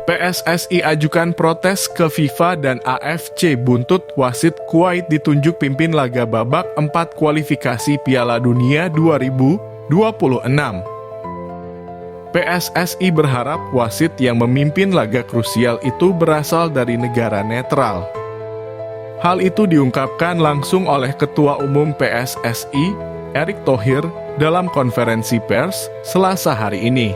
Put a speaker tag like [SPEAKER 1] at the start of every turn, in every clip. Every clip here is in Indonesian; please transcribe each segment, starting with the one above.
[SPEAKER 1] PSSI ajukan protes ke FIFA dan AFC buntut wasit Kuwait ditunjuk pimpin laga babak 4 kualifikasi Piala Dunia 2026. PSSI berharap wasit yang memimpin laga krusial itu berasal dari negara netral. Hal itu diungkapkan langsung oleh Ketua Umum PSSI, Erick Thohir, dalam konferensi pers Selasa hari ini.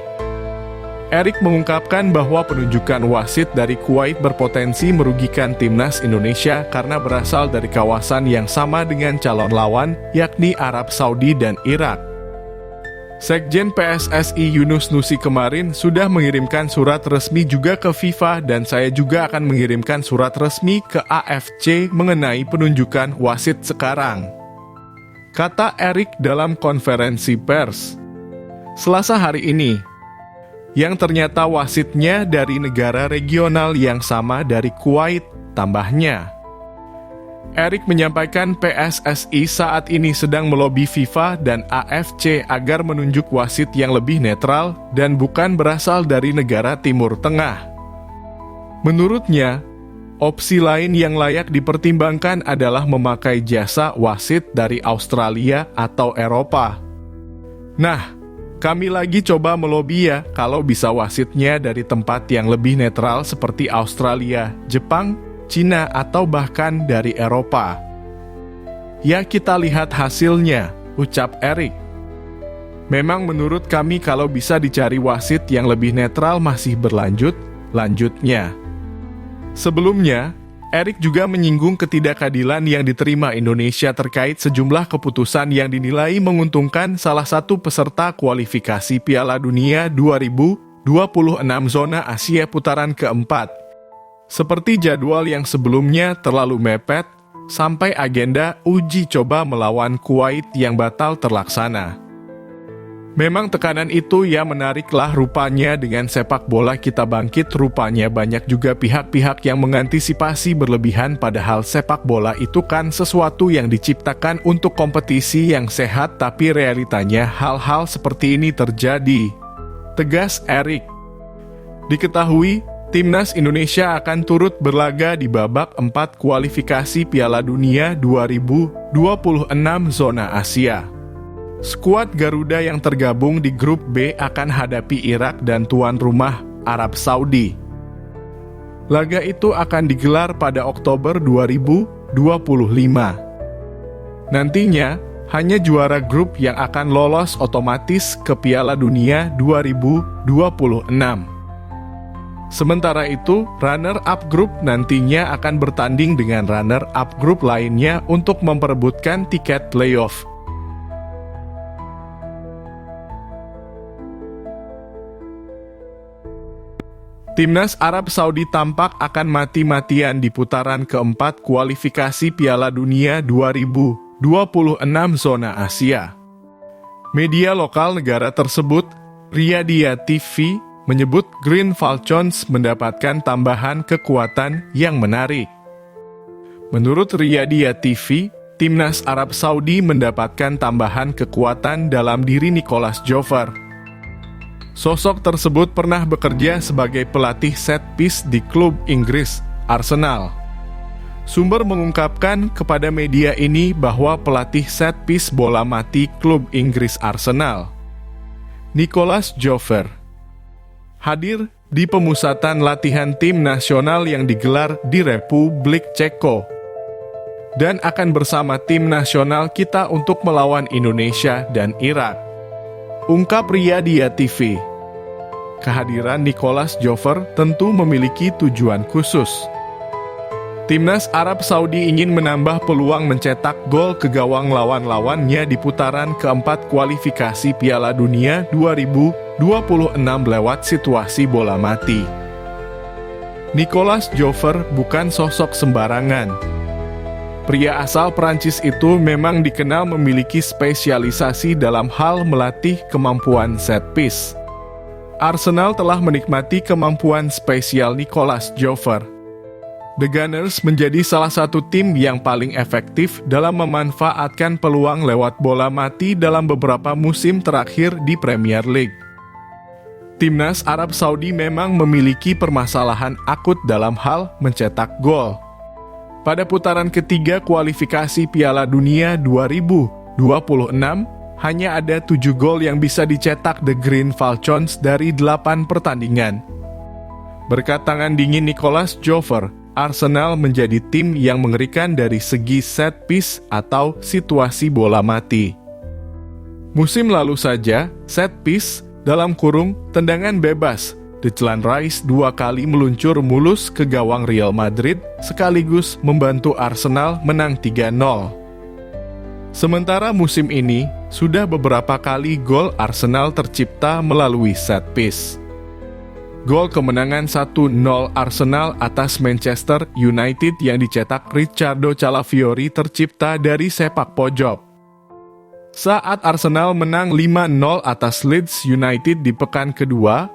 [SPEAKER 1] Erick mengungkapkan bahwa penunjukan wasit dari Kuwait berpotensi merugikan timnas Indonesia karena berasal dari kawasan yang sama dengan calon lawan, yakni Arab Saudi dan Irak. Sekjen PSSI Yunus Nusi kemarin sudah mengirimkan surat resmi juga ke FIFA dan saya juga akan mengirimkan surat resmi ke AFC mengenai penunjukan wasit sekarang, kata Erick dalam konferensi pers Selasa hari ini. Yang ternyata wasitnya dari negara regional yang sama dari Kuwait, tambahnya. Erick menyampaikan PSSI saat ini sedang melobi FIFA dan AFC agar menunjuk wasit yang lebih netral dan bukan berasal dari negara Timur Tengah. Menurutnya, opsi lain yang layak dipertimbangkan adalah memakai jasa wasit dari Australia atau Eropa. Nah, kami lagi coba melobi ya kalau bisa wasitnya dari tempat yang lebih netral seperti Australia, Jepang, Cina, atau bahkan dari Eropa. Ya kita lihat hasilnya, ucap Erick. Memang menurut kami kalau bisa dicari wasit yang lebih netral masih lanjutnya. Sebelumnya, Erick juga menyinggung ketidakadilan yang diterima Indonesia terkait sejumlah keputusan yang dinilai menguntungkan salah satu peserta kualifikasi Piala Dunia 2026 zona Asia putaran keempat. Seperti jadwal yang sebelumnya terlalu mepet, sampai agenda uji coba melawan Kuwait yang batal terlaksana. Memang tekanan itu ya menariklah rupanya dengan sepak bola kita bangkit, rupanya banyak juga pihak-pihak yang mengantisipasi berlebihan padahal sepak bola itu kan sesuatu yang diciptakan untuk kompetisi yang sehat tapi realitanya hal-hal seperti ini terjadi, tegas Erick. Diketahui, Timnas Indonesia akan turut berlaga di babak 4 kualifikasi Piala Dunia 2026 zona Asia. Skuad Garuda yang tergabung di grup B akan hadapi Irak dan tuan rumah Arab Saudi. Laga itu akan digelar pada Oktober 2025. Nantinya, hanya juara grup yang akan lolos otomatis ke Piala Dunia 2026. Sementara itu, runner-up grup nantinya akan bertanding dengan runner-up grup lainnya untuk memperebutkan tiket playoff. Timnas Arab Saudi tampak akan mati-matian di putaran keempat kualifikasi Piala Dunia 2026 zona Asia. Media lokal negara tersebut, Riyadhia TV, menyebut Green Falcons mendapatkan tambahan kekuatan yang menarik. Menurut Riyadhia TV, Timnas Arab Saudi mendapatkan tambahan kekuatan dalam diri Nicolas Jover. Sosok tersebut pernah bekerja sebagai pelatih set piece di klub Inggris, Arsenal. Sumber mengungkapkan kepada media ini bahwa pelatih set piece bola mati klub Inggris Arsenal, Nicolas Jover, hadir di pemusatan latihan tim nasional yang digelar di Republik Ceko dan akan bersama tim nasional kita untuk melawan Indonesia dan Irak, ungkap Riyadhia TV. Kehadiran Nicolas Jover tentu memiliki tujuan khusus. Timnas Arab Saudi ingin menambah peluang mencetak gol ke gawang lawan-lawannya di putaran keempat kualifikasi Piala Dunia 2026 lewat situasi bola mati. Nicolas Jover bukan sosok sembarangan. Pria asal Prancis itu memang dikenal memiliki spesialisasi dalam hal melatih kemampuan set piece. Arsenal telah menikmati kemampuan spesial Nicolas Jover. The Gunners menjadi salah satu tim yang paling efektif dalam memanfaatkan peluang lewat bola mati dalam beberapa musim terakhir di Premier League. Timnas Arab Saudi memang memiliki permasalahan akut dalam hal mencetak gol. Pada putaran ketiga kualifikasi Piala Dunia 2026, hanya ada 7 gol yang bisa dicetak The Green Falcons dari 8 pertandingan. Berkat tangan dingin Nicolas Jover, Arsenal menjadi tim yang mengerikan dari segi set piece atau situasi bola mati. Musim lalu saja, set piece dalam kurung tendangan bebas, Declan Rice 2 kali meluncur mulus ke gawang Real Madrid sekaligus membantu Arsenal menang 3-0. Sementara musim ini, sudah beberapa kali gol Arsenal tercipta melalui set piece. Gol kemenangan 1-0 Arsenal atas Manchester United yang dicetak Riccardo Calafiori tercipta dari sepak pojok. Saat Arsenal menang 5-0 atas Leeds United di pekan kedua,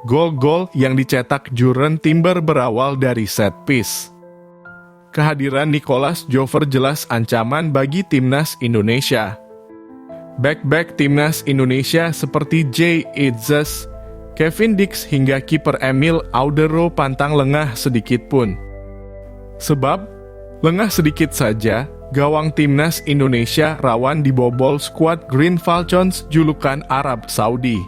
[SPEAKER 1] gol-gol yang dicetak Jurgen Timber berawal dari set piece. Kehadiran Nicolas Jover jelas ancaman bagi timnas Indonesia. Back-back timnas Indonesia seperti Jay Itzes, Kevin Dix hingga kiper Emil Audero pantang lengah sedikit pun. Sebab, lengah sedikit saja, gawang timnas Indonesia rawan dibobol skuad Green Falcons julukan Arab Saudi.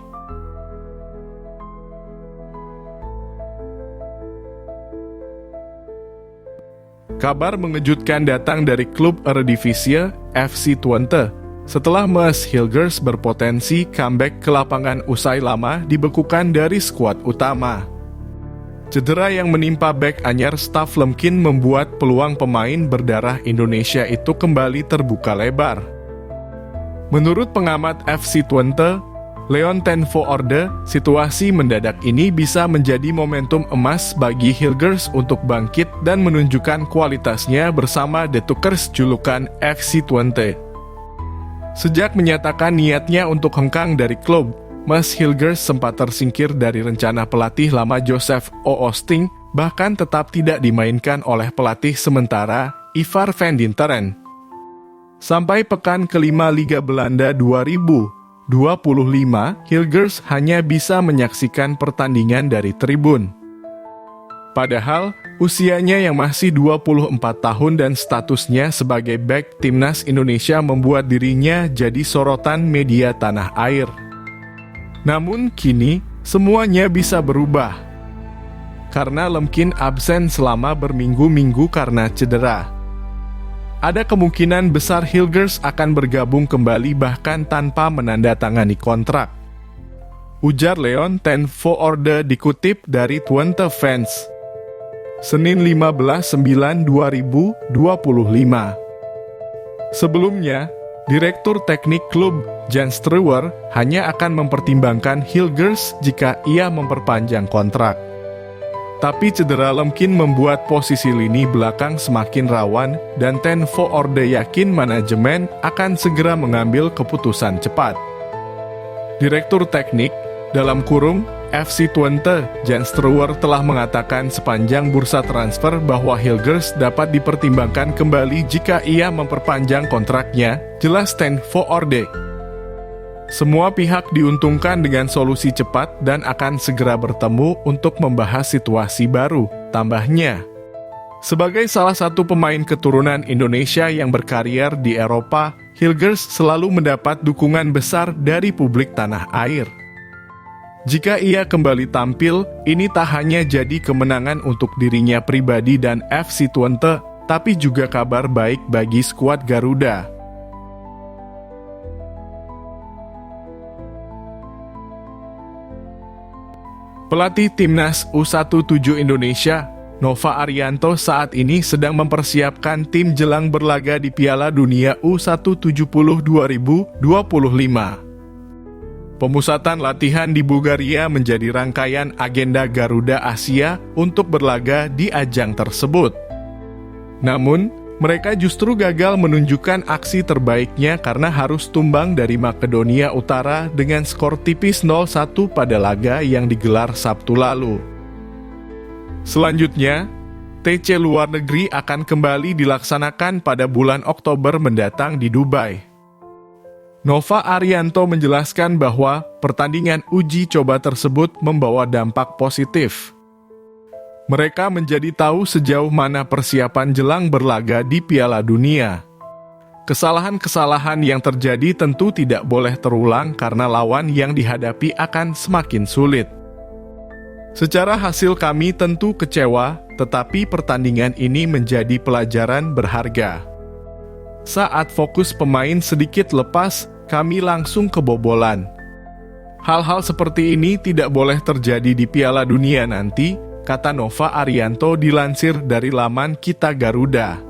[SPEAKER 1] Kabar mengejutkan datang dari klub Eredivisie FC Twente setelah Maes Hilgers berpotensi comeback ke lapangan usai lama dibekukan dari skuad utama. Cedera yang menimpa bek anyar staf Lemkin membuat peluang pemain berdarah Indonesia itu kembali terbuka lebar. Menurut pengamat FC Twente, Leon ten Voorde, situasi mendadak ini bisa menjadi momentum emas bagi Hilgers untuk bangkit dan menunjukkan kualitasnya bersama The Tuckers julukan FC Twente. Sejak menyatakan niatnya untuk hengkang dari klub, Maes Hilgers sempat tersingkir dari rencana pelatih lama Joseph Oosting, bahkan tetap tidak dimainkan oleh pelatih sementara Ivar van Dinteren. Sampai pekan kelima Liga Belanda 2025, Hilgers hanya bisa menyaksikan pertandingan dari tribun. Padahal, usianya yang masih 24 tahun dan statusnya sebagai bek timnas Indonesia membuat dirinya jadi sorotan media tanah air. Namun kini, semuanya bisa berubah. Karena Lemkin absen selama berminggu-minggu karena cedera. Ada kemungkinan besar Hilgers akan bergabung kembali bahkan tanpa menandatangani kontrak. Ujar Leon ten Voorde dikutip dari Twente Fans. Senin 15/9/2025. Sebelumnya, Direktur Teknik klub Jan Struwer hanya akan mempertimbangkan Hilgers jika ia memperpanjang kontrak. Tapi cedera Lemkin membuat posisi lini belakang semakin rawan dan ten Voorde yakin manajemen akan segera mengambil keputusan cepat. Direktur Teknik dalam kurung FC Twente, Jan Struwer telah mengatakan sepanjang bursa transfer bahwa Hilgers dapat dipertimbangkan kembali jika ia memperpanjang kontraknya, jelas ten Voorde. Semua pihak diuntungkan dengan solusi cepat dan akan segera bertemu untuk membahas situasi baru, tambahnya. Sebagai salah satu pemain keturunan Indonesia yang berkarier di Eropa, Hilgers selalu mendapat dukungan besar dari publik tanah air. Jika ia kembali tampil, ini tak hanya jadi kemenangan untuk dirinya pribadi dan FC Twente, tapi juga kabar baik bagi skuad Garuda. Pelatih Timnas U17 Indonesia, Nova Arianto saat ini sedang mempersiapkan tim jelang berlaga di Piala Dunia U170 2025. Pemusatan latihan di Bulgaria menjadi rangkaian agenda Garuda Asia untuk berlaga di ajang tersebut. Namun, mereka justru gagal menunjukkan aksi terbaiknya karena harus tumbang dari Makedonia Utara dengan skor tipis 0-1 pada laga yang digelar Sabtu lalu. Selanjutnya, TC luar negeri akan kembali dilaksanakan pada bulan Oktober mendatang di Dubai. Nova Arianto menjelaskan bahwa pertandingan uji coba tersebut membawa dampak positif. Mereka menjadi tahu sejauh mana persiapan jelang berlaga di Piala Dunia. Kesalahan-kesalahan yang terjadi tentu tidak boleh terulang karena lawan yang dihadapi akan semakin sulit. Secara hasil kami tentu kecewa, tetapi pertandingan ini menjadi pelajaran berharga. Saat fokus pemain sedikit lepas, kami langsung kebobolan. Hal-hal seperti ini tidak boleh terjadi di Piala Dunia nanti, kata Nova Arianto dilansir dari laman Kita Garuda.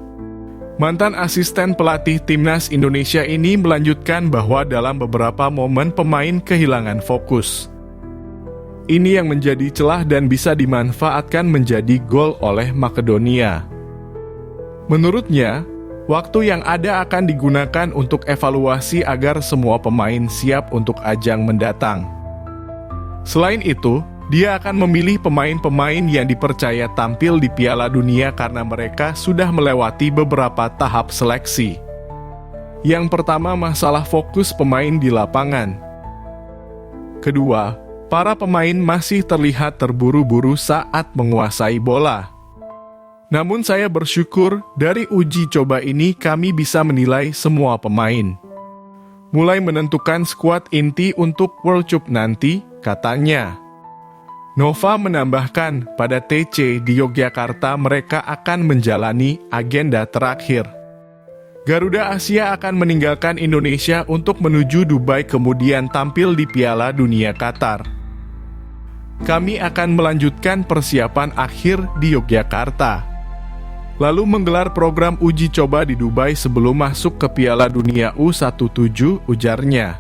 [SPEAKER 1] Mantan asisten pelatih Timnas Indonesia ini melanjutkan bahwa dalam beberapa momen pemain kehilangan fokus. Ini yang menjadi celah dan bisa dimanfaatkan menjadi gol oleh Makedonia. Menurutnya, waktu yang ada akan digunakan untuk evaluasi agar semua pemain siap untuk ajang mendatang. Selain itu, dia akan memilih pemain-pemain yang dipercaya tampil di Piala Dunia karena mereka sudah melewati beberapa tahap seleksi. Yang pertama, masalah fokus pemain di lapangan. Kedua, para pemain masih terlihat terburu-buru saat menguasai bola. Namun saya bersyukur dari uji coba ini kami bisa menilai semua pemain. Mulai menentukan skuad inti untuk World Cup nanti, katanya. Nova menambahkan, pada TC di Yogyakarta mereka akan menjalani agenda terakhir. Garuda Asia akan meninggalkan Indonesia untuk menuju Dubai kemudian tampil di Piala Dunia Qatar. Kami akan melanjutkan persiapan akhir di Yogyakarta. Lalu menggelar program uji coba di Dubai sebelum masuk ke Piala Dunia U17, ujarnya.